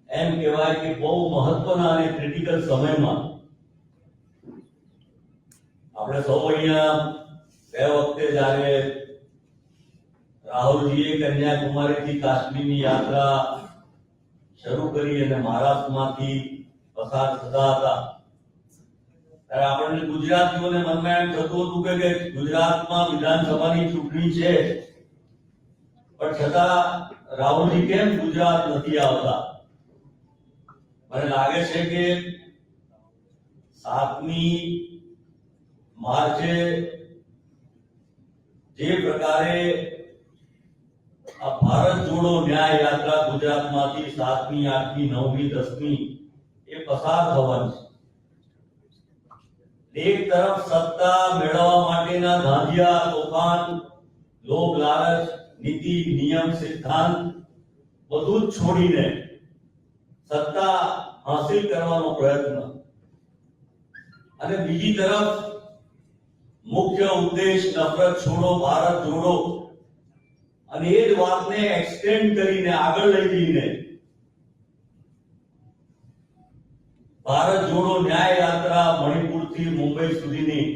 એમ કહેવાય કે બહુ મહત્વના અને ક્રિટિકલ સમયમાં આપણે સૌ અહીંયા બે વખતે જ્યારે રાહુલજીએ કન્યાકુમારીથી કાશ્મીરની યાત્રા શરૂ કરી અને મહારાષ્ટ્રમાંથી પસાર થતા હતા ત્યારે આપણને ગુજરાતીઓને મનમાં એમ થતું હતું કે ગુજરાતમાં વિધાનસભાની ચૂંટણી છે પણ છતાં રાહુલજી કેમ ગુજરાત નથી આવતા. મને લાગે છે કે 7મી માર્ચે જે પ્રકારે આ ભારત જોડો ન્યાય યાત્રા ગુજરાતમાંથી 7મી, 8મી, 9મી, 10મી એ પસાર થવાની છે. એક તરફ સત્તા મેળવવા માટેના ધાંધિયા, તોફાન, લોભ, લાલચ, નીતિ, નિયમ, સિદ્ધાંત બધું જ છોડીને સત્તા હાંસિલ કરવાનો પ્રયત્ન અને બીજી તરફ મુખ્ય ઉદ્દેશ નફરત છોડો, ભારત જોડો અને એ જ વાતને એક્સટેન્ડ કરીને આગળ લઈ જઈને ભારત જોડો ન્યાય યાત્રા મણિપુરથી મુંબઈ સુધીની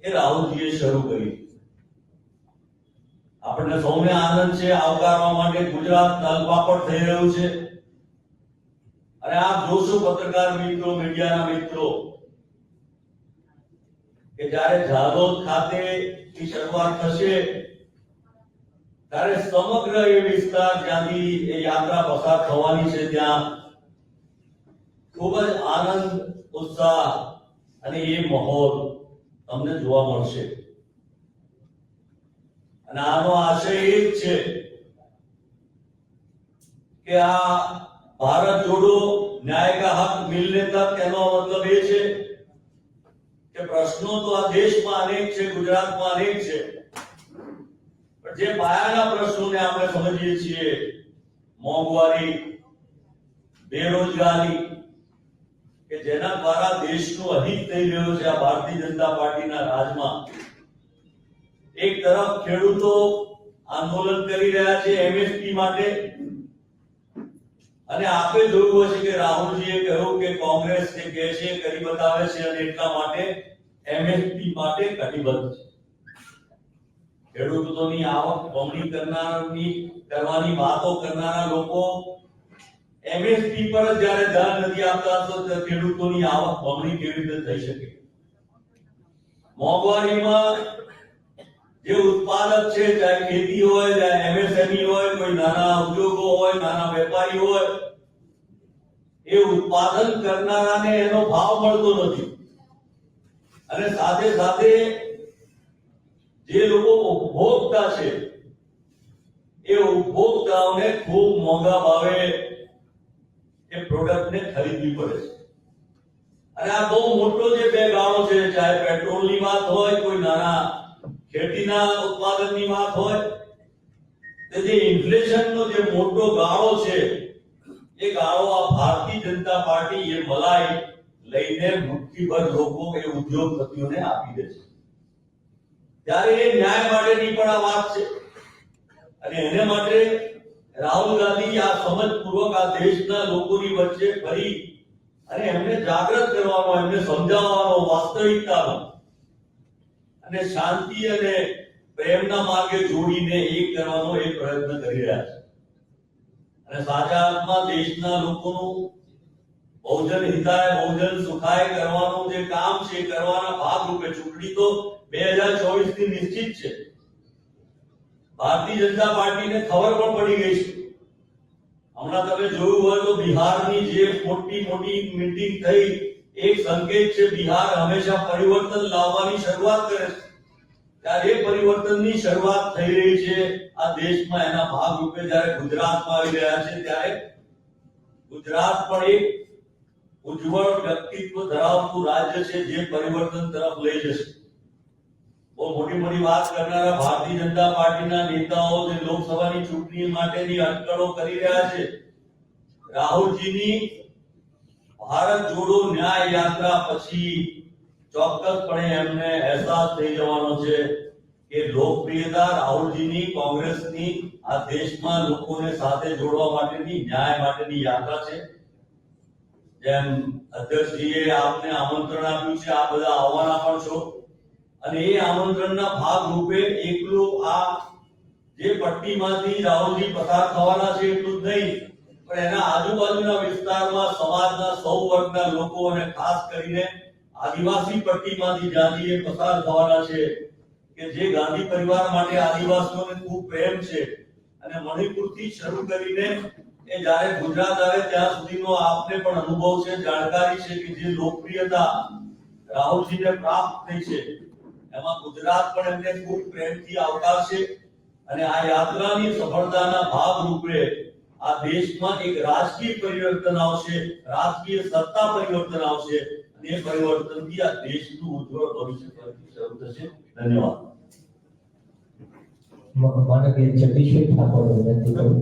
એ રાહુલજીએ શરૂ કરી. આપણને સૌને આનંદ છે, આવકારવા માટે ગુજરાત તલપાપડ થઈ રહ્યું છે. અને આપ જોશો પત્રકાર મિત્રો, મીડિયાના મિત્રો કે જ્યારે ઝાલોદ ખાતે શરૂઆત થશે ત્યારે સમગ્ર એ વિસ્તાર જ્યાંથી એ યાત્રા પસાર થવાની છે ત્યાં ખૂબ જ આનંદ, ઉત્સાહ અને એ માહોલ તમને જોવા મળશે. અને આનો આશય એ જ છે કે આ ભારત જોડો ન્યાય કા હક મિલને તક, એનો મતલબ એ છે કે પ્રશ્નો તો આ દેશમાં અનેક છે, ગુજરાતમાં અનેક છે, પણ જે પાયાના પ્રશ્નોને આપણે સમજીએ છીએ, મોંઘવારી, બેરોજગારી, કે જેના દ્વારા દેશનું અહિત થઈ રહ્યું છે આ ભારતીય જનતા પાર્ટીના રાજમાં. એક તરફ ખેડૂતો આંદોલન કરી રહ્યા છે એમએસપી માટે, અને આપે જોયું હશે કે રાહુલજીએ કહ્યું કે કોંગ્રેસ જે કહે છે કરી બતાવે છે અને એટલા માટે એમએસપી માટે કટિબદ્ધ છે. ખેડૂતોની આવક બમણી કરવાની વાતો કરનારા લોકો એમએસપી પર જ જ્યારે ધ્યાન નથી આપતા તો ખેડૂતોની આવક બમણી કેવી રીતે થઈ શકે? મોંઘવારીમાં જે ઉત્પાદક છે, ચાહે ખેતી હોય, ચાહે એમએસએમઈ હોય, કોઈ નાના ઉદ્યોગો હોય, નાના વેપારી હોય, એ ઉત્પાદન કરનારાને એનો ભાવ મળતો નથી. અને સાથે સાથે જે લોકો ઉપભોક્તા છે એ ઉપભોક્તાઓને ખૂબ મોંઘા ભાવે એ પ્રોડક્ટને ખરીદવી પડે છે. અને આ બહુ મોટો જે બે ગાળો છે, ચાહે પેટ્રોલની વાત હોય, કોઈ નાના ખેતીના ઉત્પાદનની વાત હોય, તે જે ઇન્ફ્લેશનનો જે મોટો ગાળો છે એ ગાળો આ ભારતીય જનતા પાર્ટી એ મલાઈ લઈને મુઠ્ઠીભર લોકો એ ઉદ્યોગપતિઓને આપી દે છે. ત્યારે એ ન્યાય માટેની પણ આ વાત છે. અને એને માટે રાહુલ ગાંધી આ સમજપૂર્વક આ દેશના લોકોની વચ્ચે ફરી અને એમને જાગૃત કરવાનો, એમને સમજાવવાનો, વાસ્તવિકતાનો અને શાંતિ અને પ્રેમના માર્ગે જોડીને એક કરવાનો એક પ્રયત્ન કરી રહ્યા છે. અને સાચા અર્થમાં દેશના લોકોનું બહુજન હિતાય બહુજન સુખાય કરવાનું જે કામ છે કરવાના ભાગરૂપે ચૂંટણી તો 2024 ની નિશ્ચિત છે. ભારતીય જનતા પાર્ટીને ખબર પણ પડી ગઈ છે. હમણાં તમે જોયું હોય તો બિહારની જે મોટી મીટિંગ થઈ, એક સંકેત છે બિહાર હંમેશા પરિવર્તન લાવવાની શરૂઆત કરે છે. ત્યારે એ પરિવર્તનની શરૂઆત થઈ રહી છે આ દેશમાં. એના ભાગરૂપે જ્યારે ગુજરાતમાં આવી રહ્યા છે ત્યારે ગુજરાત પણ એક ઉજ્જવળ વ્યક્તિત્વ ધરાવતું રાજ્ય છે જે પરિવર્તન તરફ લઈ જશે. બહુ મોટી વાત કરનારા ભારતીય જનતા પાર્ટીના નેતાઓ જે લોકસભાની ચૂંટણી માટેની અટકળો કરી રહ્યા છે, રાહુલજીની ભારત જોડો ન્યાય યાત્રા પછી ચોક્કસપણે એમને અહેસાસ થઈ જવાનો છે કે લોકપ્રિયતા રાહુલજીની, કોંગ્રેસની આ દેશમાં લોકોને સાથે જોડવા માટેની, ન્યાય માટેની યાત્રા છે. જેમ અધ્યક્ષજીએ આપને આમંત્રણ આપ્યું છે, આ બધા આવવાના પણ છો, અને એ આમંત્રણના ભાગ રૂપે એકલું આ જે પટ્ટીમાંથી રાહુલજી પસાર થવાના છે એટલું જ નહીં, પણ એના આજુબાજુના વિસ્તારમાં સમાજના સૌ વર્ગના લોકો અને ખાસ કરીને આદિવાસી પટ્ટીમાંથી જ્યાંથી એ પસાર થવાના છે, કે જે ગાંધી પરિવાર માટે આદિવાસીઓને ખૂબ પ્રેમ છે, અને મણિપુરથી શરૂ કરીને એ જ્યારે ગુજરાત આવે ત્યાં સુધીનો આપને પણ અનુભવ છે, જાણકારી છે કે જે લોકપ્રિયતા રાહુલજીને પ્રાપ્ત થઈ છે એમાં ગુજરાત પણ એમને ખૂબ પ્રેમથી આવકારશે. અને આ યાત્રાની સફળતાના ભાગ રૂપે આ દેશમાં એક રાજકીય પરિવર્તન આવશે, રાજકીય સત્તા પરિવર્તન આવશે, અને એ પરિવર્તનથી આ દેશનું ઉજ્જવળ ભવિષ્ય શરૂ થશે. ધન્યવાદ. માનનીય જગદીશભાઈ ઠાકોર વિનંતી કરું.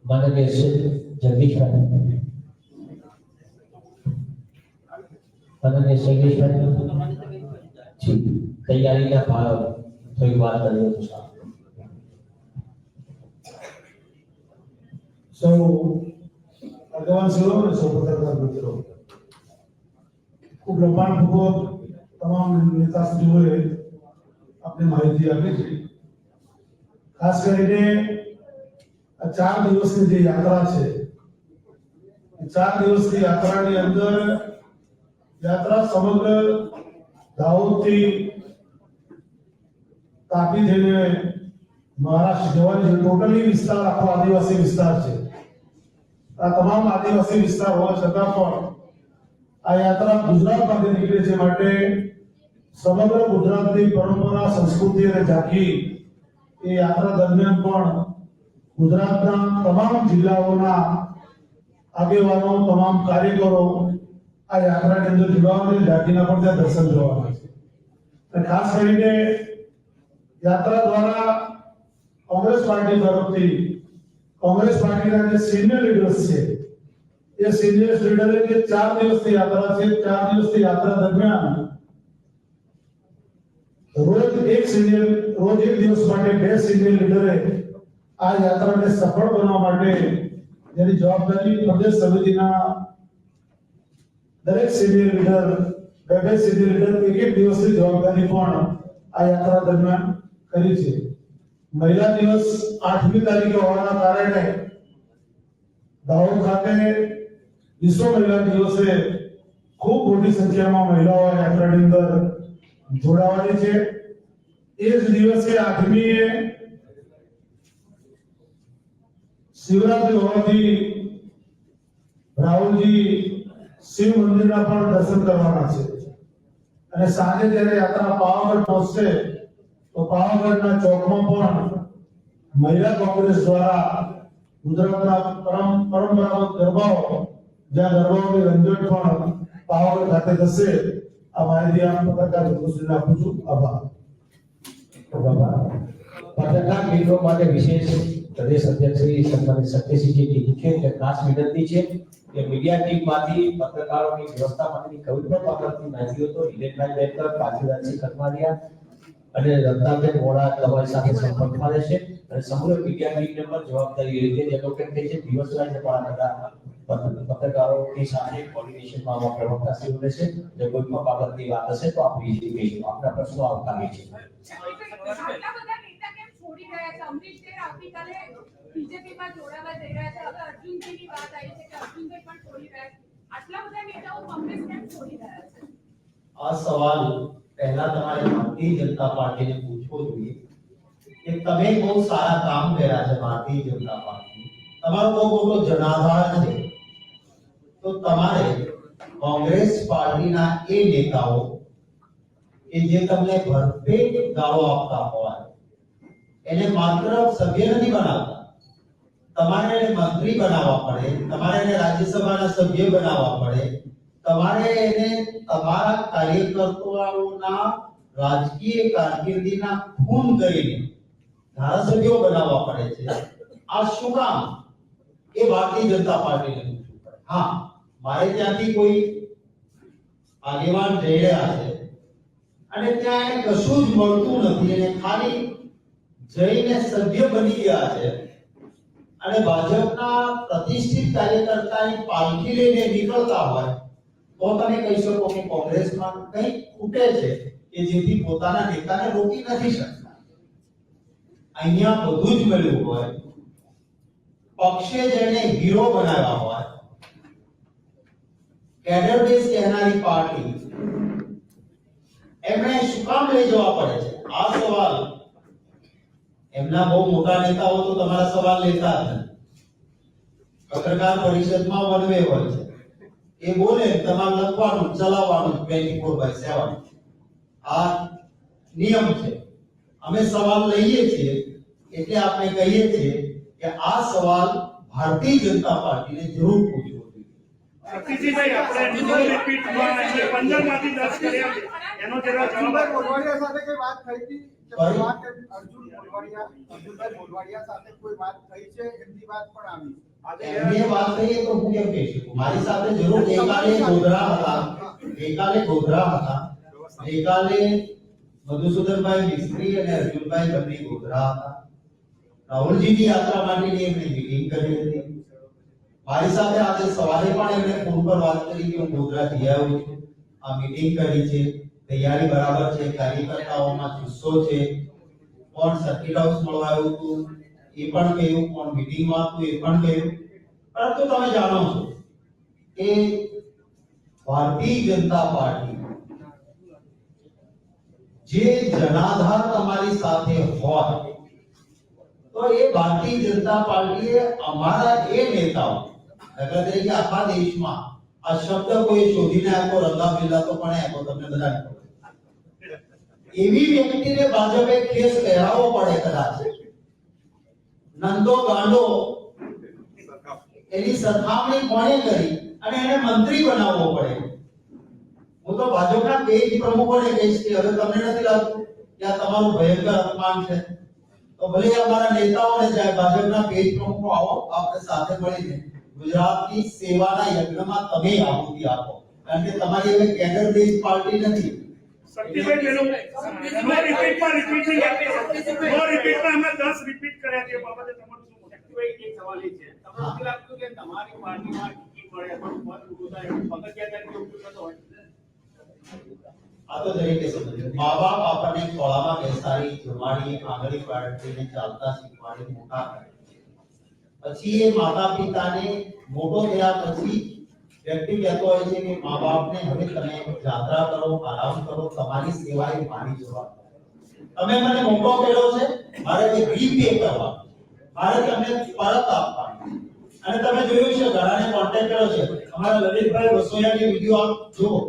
માનનીય જગદીશભાઈ, માનનીય શૈલેષભાઈ, તૈયારીના ભાવ થોડી વાત કરીએ તો સારું. સૌ આગેવાન સૌ અને સૌ પત્રકાર મિત્રો, ખૂબ લંબાણપૂર્વક તમામ નેતાશ્રીઓએ આપને માહિતી આપી છે. ખાસ કરીને આ 4 દિવસની જે યાત્રા છે, એ 4 દિવસની યાત્રાની અંદર યાત્રા સમગ્ર દાહોદથી તાપી થઈને મહારાષ્ટ્ર જવાની છે. ટોટલી વિસ્તાર આખો આદિવાસી વિસ્તાર છે. આ તમામ આદિવાસી વિસ્તાર હોવા છતાં પણ આ યાત્રા ગુજરાતમાંથી નીકળે છે, માટે સમગ્ર ગુજરાતની પરંપરા, સંસ્કૃતિ અને ઝાંખી એ યાત્રા દરમિયાન પણ ગુજરાતના તમામ જિલ્લાઓના આગેવાનો, તમામ કાર્યકરો આ યાત્રાની અંદર જોડાવાની, ઝાંખીના પણ ત્યાં દર્શન જોવાના છે. અને ખાસ કરીને યાત્રા દ્વારા કોંગ્રેસ પાર્ટી તરફથી કોંગ્રેસ પાર્ટીના જે સિનિયર લીડર્સ છે એ સિનિયર લીડરે જે 4 દિવસની યાત્રા છે, 4 દિવસની યાત્રા દરમિયાન રોજ એક દિવસ માટે 2 સિનિયર લીડરે આ યાત્રાને સફળ બનાવવા માટે જેની જવાબદારી પ્રદેશ સમિતિના દરેક સિનિયર લીડર, 2 સિનિયર લીડર એક દિવસની જવાબદારી પણ આ યાત્રા દરમિયાન કરી છે. મહિલા દિવસ 8મી તારીખે હોવાના કારણે દાહોદ ખાતે વિશ્વ મહિલા દિવસે ખૂબ મોટી સંખ્યામાં મહિલાઓ આ યાત્રાની અંદર જોડાવાની છે. એ જ દિવસે 8મીએ શિવરાત્રી હોવાથી રાહુલજી શિવ મંદિરના પણ દર્શન કરવાના છે. અને સાંજે જ્યારે યાત્રા પાવાગઢ પહોંચશે તો પાવાગઢના ચોકમાં પણ મહિલા કોંગ્રેસ દ્વારા ગુજરાતના પરંપરાગત ગરબાઓ, જ્યાં ગરબાઓની રંગત પણ પાવાગઢ ખાતે થશે. આ માહિતી આપ પત્રકાર મિત્રોને આપું છું. આભાર. પત્રકાર મિત્રો માટે વિશેષ પ્રદેશ અધ્યક્ષ શ્રી સન્માનિત સત્યસિંહજી ટીકે ખાસ વિનંતી છે કે મીડિયા ટીમમાંથી પત્રકારોની વ્યવસ્થા માટેની કોઈ પણ બાબતની માહિતીઓ તો હિરેનભાઈ બેકર, પાછુદાનસિંહ કથવારિયા અને રત્નાબેન વોરા તમારી સાથે સંપર્કમાં રહેશે. અને સમગ્ર મીડિયા ટીમને પણ જવાબદારી એ રીતે એલોકેટ થઈ છે. દિવસ રાત પણ બધા પત્રકારોની સાથે કોર્ડિનેશનમાં આવા પ્રવક્તાશ્રીઓ રહેશે. જો કોઈ પણ બાબતની વાત હશે તો આપણે ઈઝીલી કહીશું. આપના પ્રશ્નો આવકારીએ છીએ. આટલા બધા નેતા કેમ છોડી રહ્યા છે? અમરીશ દેવ આવતીકાલે બીજેપીમાં જોડાવા જઈ રહ્યા છે. હવે અર્જુનજીની વાત આવી છે કે અર્જુનભાઈ પણ છોડી રહ્યા છે. આટલા બધા નેતાઓ કોંગ્રેસ કેમ છોડી રહ્યા છે? આ સવાલ પહેલા તમારે ભારતીય જનતા પાર્ટીને પૂછવો જોઈએ કે તમે બહુ સારા કામ કર્યા છે. ભારતીય જનતા પાર્ટી તમારો બહુ મોટો જનાધાર છે. તો તમારે કોંગ્રેસ પાર્ટીના એ નેતાઓ કે જે તમને ભરપેટ ગાળો આપતા હોય એને માત્ર સભ્ય નથી બનાવતા, તમારે એને મંત્રી બનાવવા પડે, તમારે એને રાજ્યસભાના સભ્ય બનાવવા પડે, તમારે એને તમારા કાર્યકર્તાઓના રાજકીય કારકિર્દીના ખૂન કરીને ધારાસભ્યો બનાવવા પડે છે. આ શું કામ? એ ભારતીય જનતા પાર્ટીને પૂછવું પડે. હા, મારે ત્યાંથી કોઈ આગેવાન જઈ રહ્યા છે અને ત્યાં એને કશું જ મળતું નથી અને ખાલી જઈને સભ્ય બની ગયા છે અને ભાજપના પ્રતિષ્ઠિત કાર્યકર્તાની પાલખી લઈને નીકળતા હોય તો તમે કહી શકો કે કોંગ્રેસમાં કંઈક ખૂટે છે કે જેથી પોતાના નેતાને રોકી નથી શકતા. અહીંયા બધું જ મળ્યું હોય, પક્ષે જેને હીરો બનાવ્યા હોય, કેડર બેઝ કહેનારી પાર્ટી એમણે શું કામ લઈ જવા પડે છે? આ સવાલ એમના બહુ મોટા નેતાઓ તો તમારા સવાલ લેતા જ નથી. પત્રકાર પરિષદમાં વનવે હોય છે, એ બોલે તમારે લખવાનું, ચલાવવાનું 24/7. આ નિયમ છે. અમે સવાલ લઈએ છીએ એટલે આપણે કહીએ છીએ કે આ સવાલ ભારતીય જનતા પાર્ટીને જરૂર પૂછવો જોઈએ. શક્તિસિંહભાઈ, આપણે નિમણૂકની પીઠમાં એટલે 15 માંથી 10 કર્યા છે. એનો જરા અર્જુનભાઈ મોઢવાડિયા સાથે કોઈ વાત થઈ હતી? અર્જુનભાઈ મોઢવાડિયા સાથે કોઈ વાત થઈ છે? એમની વાત પણ આવી. એમની વાત થઈ તો હું કેમ કહી શકું? મારી સાથે જરૂર ગઈકાલે ગોધરા હતા, ગઈકાલે મધુસૂદનભાઈ મિસ્ત્રી અને અર્જુનભાઈ બંને ગોધરા હતા. રાહુલજીની યાત્રા માટેની એમણે મીટિંગ કરી હતી. મારી સાથે આજે સવારે પણ એમણે ફોન પર વાત કરી કે હું ગોધરા જઈ આવ્યો છું, આ મીટિંગ કરી છે, તૈયારી બરાબર છે, કાર્યકર્તાઓમાં જુસ્સો છે, કોણ સર્કિટ હાઉસ મળવા આવ્યું હતું એ પણ કહ્યું, કોણ મીટિંગમાં હતું એ પણ કહ્યું. પરંતુ તમે જાણો છો કે ભારતીય જનતા પાર્ટી જે જનાધાર તમારી સાથે હોય તો એ ભારતીય જનતા પાર્ટીએ અમારા એ નેતાઓ દાખલા તરીકે આખા દેશમાં આ શબ્દ કોઈ શોધીને આપ્યો રંગાબીલા તો પણ આપ્યો તમને બધાને ખબર. એવી વ્યક્તિને ભાજપે કેસ કહેરાવવો પડે કદાચ નંદો ગાંડો એની સરખામણી કોણે કરી અને એને મંત્રી બનાવવો પડે. હું તો ભાજપના પેજ પ્રમુખોને કહીશ કે હવે તમને નથી લાગતું કે આ તમારું ભયંકર અપમાન છે તો ભલે અમારા નેતાઓને જાય ભાજપના પેજ પ્રમુખો આવો આપણે સાથે મળીને ગુજરાતની સેવાના યજ્ઞમાં તમે આહુતિ આપો કારણ કે તમારી હવે કેડર બેઝ પાર્ટી નથી. શક્તિભાઈ પેલું નો રિપીટમાં રિપીટિંગ નો રિપીટમાં અમે 10 રિપીટ કર્યા છે એ બાબતે તમારું શું મત? શક્તિભાઈ, એક સવાલ એ છે તમને નથી લાગતું કે તમારી પાર્ટીમાં ટિકિટ મળે અથવા પદ ઊભું થાય પગથિયા તરીકે ઊભું થતો હોય? આ તો દરેકે સમજ્યું. મા બાપ આપણને ખોળામાં બેસાડી જમાડી આંગળી પાડીને ચાલતા શીખવાડી મોટા કરે પછી એ માતા પિતાને મોટો થયા પછી વ્યક્તિ કહેતો હોય છે કે મા બાપને હવે તમે યાત્રા કરો આરામ કરો તમારી સેવા એ મારી જવાબદારી. તમે મને મોટો કર્યો છે મારે એ રીપે કરવા મારે તમને પરત આપવાની. અને તમે જોયું છે ઘણાને કોન્ટેક્ટ કર્યો છે અમારા લલિતભાઈ વસોયાની વિડિયો આપ જુઓ.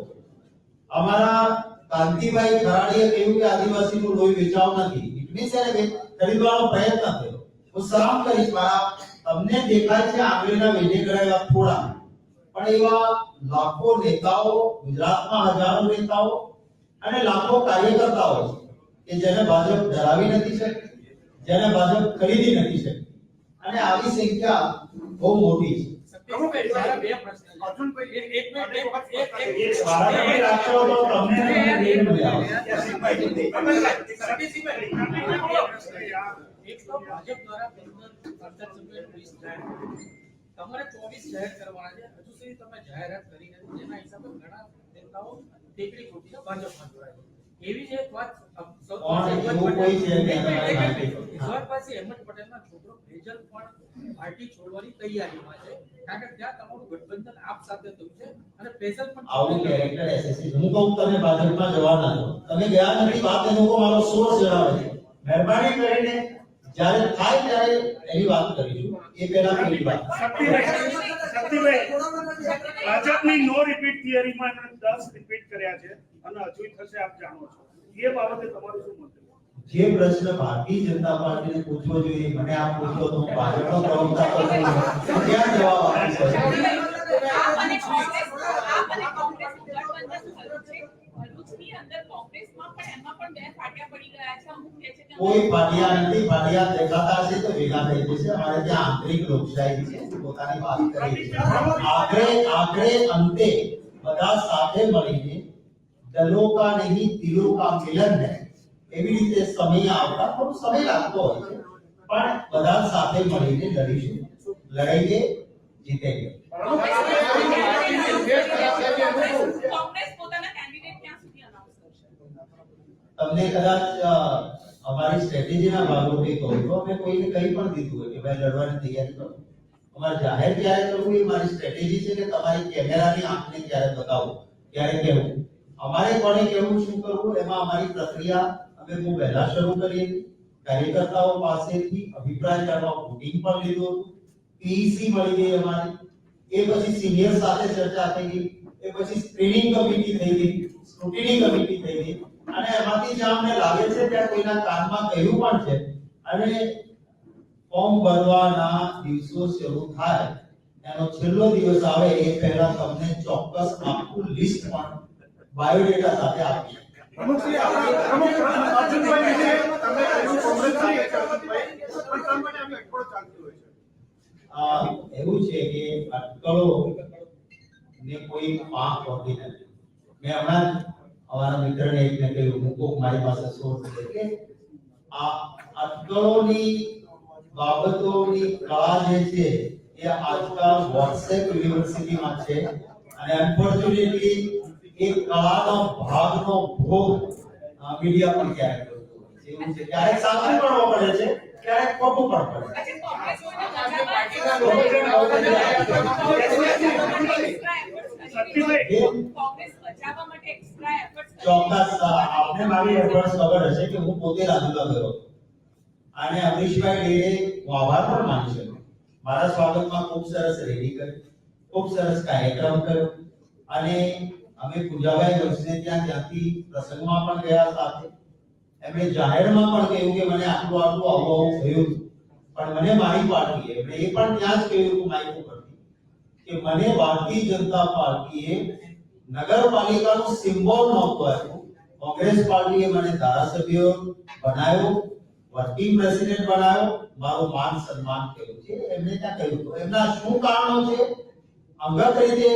અમારા કાંતિભાઈ ખરાડીએ કહ્યું કે આદિવાસીનું લોહી વેચાવ નથી ઇટની છે ને ખરીદવાનો પ્રયત્ન થયો. હું સલામ કરીશ મારા તમને દેખાય છે આંગળીના વેઢે કરાયેલા થોડા પણ એવા લાખો નેતાઓ ગુજરાતમાં હજારો નેતાઓ અને લાખો કાર્યકર્તાઓ છે કે જેને ભાજપ ડરાવી નથી શકતી જેને ભાજપ ખરીદી નથી શકતી અને આવી સંખ્યા બહુ મોટી છે. તમારે 24 જાહેર કરવાના છે હજુ સુધી તમે જાહેરાત કરી નથી જેના હિસાબે ઘણા નેતાઓ ટેકરી ખોટીને ભાજપમાં જોડાય છે એવી જ એક વાત ઈશ્વર પાસે અહેમદ પટેલના છોકરો ફેજલ પણ પાર્ટી છોડવાની તૈયારીમાં છે કારણ કે ત્યાં તમારું ગઠબંધન આપ સાથે થયું છે અને ફેજલ પણ આવું કેરેક્ટર એસએસસી હું કહું તમે ભાજપમાં જવાના છો તમે ગયા નથી વાત એનો કો મારો સોર્સ જણાવે છે મહેરબાની કરીને જ્યારે થાય ત્યારે એની વાત કરીશું એ પહેલા પેલી વાત. શક્તિભાઈ ભાજપની નો રિપીટ થિયરીમાં એમણે 10 રિપીટ કર્યા છે અને હજુ થશે આપ જાણો છો એ બાબતે તમારું શું મત? જે પ્રશ્ન ભારતીય જનતા પાર્ટીને પૂછવો જોઈએ મને આપ પૂછો તો હું ભાજપનો પ્રવક્તા તો છું ક્યાં જવાબ આપી શકું? અને કોંગ્રેસ ગઠબંધન થયું છે ભરૂચની અંદર કોંગ્રેસમાં પણ એમાં પણ બે ફાટ્યા પડી ગયા છે અમુક કહે છે કે કોઈ ફાટિયા નથી ફાટિયા દેખાતા હશે તો ભેગા થઈ જશે. અમારે ત્યાં આંતરિક લોકશાહી છે પોતાની વાત કરી છે આખરે અંતે બધા સાથે મળીને દલો કા નહીં દિલો કા મિલન है એવી રીતે સમય આવતા થોડો સમય લાગતો હોય છે પણ બધા સાથે મળીને લડીશું લડાઈએ જીતેંગે. કોંગ્રેસ પોતાના કેન્ડિડેટ ક્યાં સુધી અનાઉન્સ કરશે? તમને કદાચ અમારી સ્ટ્રેટેજીના ભાગરૂપે કહું તો અમે કોઈને કંઈ પણ દીધું હોય કે ભાઈ લડવાની તૈયારી કરો અમારે જાહેર ક્યારે કરવું એ મારી સ્ટ્રેટેજી છે કે તમારી કેમેરાની આંખને ક્યારે બતાવવું ક્યારે કહેવું અમારે કોને કહેવું શું કરવું એમાં અમારી પ્રક્રિયા અમે બહુ વહેલા શરૂ કરી હતી. કાર્યકર્તાઓ પાસેથી અભિપ્રાય જાણવા વોટિંગ પણ લીધું હતું પીઈસી મળી ગઈ અમારી એ પછી સિનિયર સાથે ચર્ચા થઈ ગઈ એ પછી સ્ક્રીનિંગ કમિટી થઈ ગઈ સ્ક્રુટિની કમિટી થઈ ગઈ અને એમાંથી જ્યાં અમને લાગે છે ત્યાં કોઈના કાનમાં કહ્યું પણ છે અને ફોર્મ ભરવાના દિવસો શરૂ થાય એનો છેલ્લો દિવસ આવે એ પહેલા તમને ચોક્કસ આખું લિસ્ટ પણ બાયોડેટા સાથે આપી પ્રમુખજી અર્જુનભાઈ વિશે તમે કહ્યું કોંગ્રેસ સાથે છે અર્જુનભાઈ પણ કામ માટે આપણે અટકળો ચાલતી હોય છે. એવું છે કે અટકળો ને કોઈ પાંખ હોતી નથી. મેં હમણાં અમારા મિત્રને એકને કહ્યું મૂકો મારી પાસે સોર્સ છે કે આ અટકળોની બાબતોની કળા જે છે એ આજકાલ વોટ્સએપ યુનિવર્સિટીમાં છે અને અનફોર્ચ્યુનેટલી એ કળાનો ભાગનો ભોગ મીડિયા પર ક્યારેક કરતું હોય છે. એવું છે ક્યારેક સાચું પણ પડે છે ક્યારેક ખોટું પણ પડે છે. કોંગ્રેસ બચાવવા માટે એક્સ્ટ્રા એફર્ટ્સ ચોક્કસ આપને તમને મારી એડવાન્સ ખબર હશે કે હું પોતે રાજુલા ગયો હતો અને અમરીશભાઈ ડેરે હું આભાર પણ માની શકું. મારા સ્વાગતમાં ખૂબ સરસ રેલી કરી, ખૂબ સરસ કાર્યક્રમ કર્યો અને અમે પૂજાભાઈ જોશીને ત્યાંથી પ્રસંગમાં પણ ગયા સાથે. એમણે જાહેરમાં પણ કહ્યું કે મને આટલું આટલું આવું આવું થયું પણ મને મારી પાર્ટીએ એમણે એ પણ ત્યાં જ કહ્યું હતું માઇક ઉપરથી કે મને ભારતીય જનતા પાર્ટીએ નગરપાલિકાનું સિમ્બોલ નહોતું આપ્યું. કોંગ્રેસ પાર્ટીએ મને ધારાસભ્ય બનાવ્યો, વર્કિંગ પ્રેસિડેન્ટ બનાવ્યો, મારું માન સન્માન કર્યું છે. એમને ત્યાં કહ્યું હતું. એમના શું કારણો છે અંગત રીતે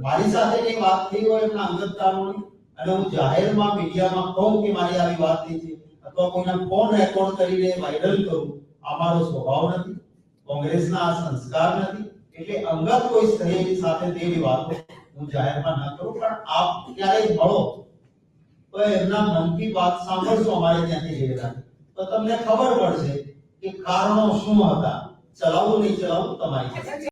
મારી સાથે કઈ વાત થઈ હોય એમના અંગત કારણોની અને હું જાહેરમાં મીડિયામાં કહું કે મારી આવી વાત થઈ છે અથવા કોઈના ફોન રેકોર્ડ કરીને વાયરલ કરું, આ મારો સ્વભાવ નથી, કોંગ્રેસના આ સંસ્કાર નથી. એટલે અંગત કોઈ સહેલી સાથે તેવી વાતો હું જાહેરમાં ન કરું. પણ આપ ક્યારેય મળો તો એમના મનની વાત સાંભળશો અમારે ત્યાંથી ગયેલા તો તમને ખબર પડશે કે કારણો શું હતા. ચલાવવું નહીં ચલાવવું તમારી